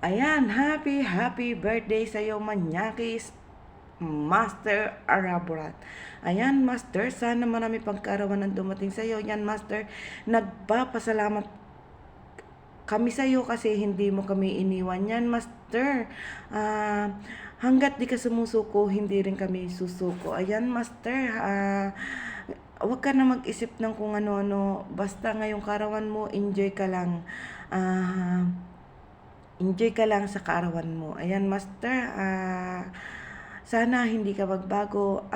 Ayan, happy birthday sa iyo, Manyakis Master Araborat. Ayan, Master, sana marami pang kaarawan ang dumating sa iyo. Yan, Master, nagpapasalamat kami sa iyo kasi hindi mo kami iniwan. Yan, Master. Hanggat di ka sumusuko, hindi rin kami susuko. Ayan, Master. Huwag ka na mag-isip ng kung ano-ano. Basta ngayong kaarawan mo, enjoy ka lang. Enjoy ka lang sa kaarawan mo. Ayan, Master. Sana hindi ka magbago.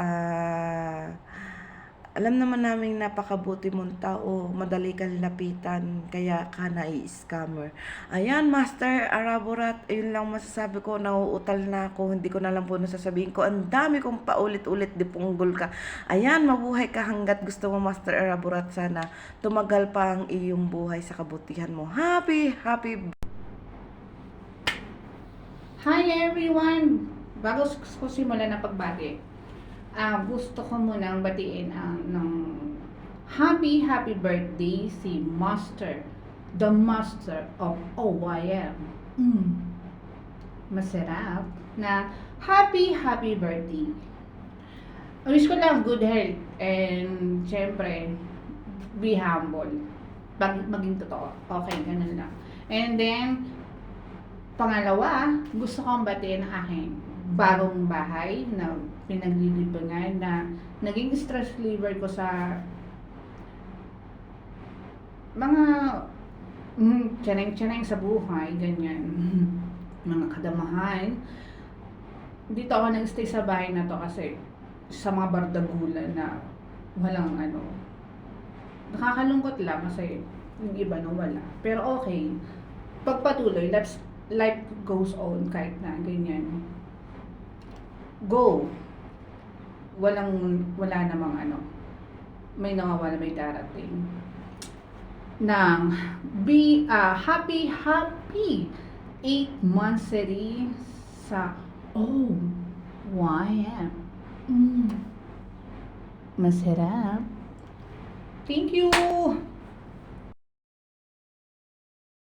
Alam naman namin napakabuti mong tao, madali kang lapitan, kaya ka na-scammer. Ayan, Master Araborat, yun lang masasabi ko, nauutal na ako, hindi ko na lang po nasasabihin ko. Ang dami kong paulit-ulit, di punggol ka. Ayan, mabuhay ka hanggat gusto mo, Master Araborat. Sana tumagal pa ang iyong buhay sa kabutihan mo. Happy Hi everyone! Bago ko simulan ang pagbati, gusto ko munang batiin ng happy birthday si Master, the Master of OYM. Masarap na happy birthday. Wish ko lang good health and syempre, be humble. Maging totoo. Okay, ganun lang. And then, pangalawa, gusto kong batiin ang aking bagong bahay na pinaglilibangan na naging stress reliever ko sa mga tsaneng-tsaneng sa buhay, ganyan. Mga kadamahan. Dito ako nag-stay sa bahay na to kasi sa mga bardagulan na walang nakakalungkot lang kasi yung iba na wala. Pero okay, pagpatuloy, life goes on kahit na ganyan. Go. Wala namang may nawawala, may darating. Nang be happy 8 monthsary sa OYM. Masarap. Thank you.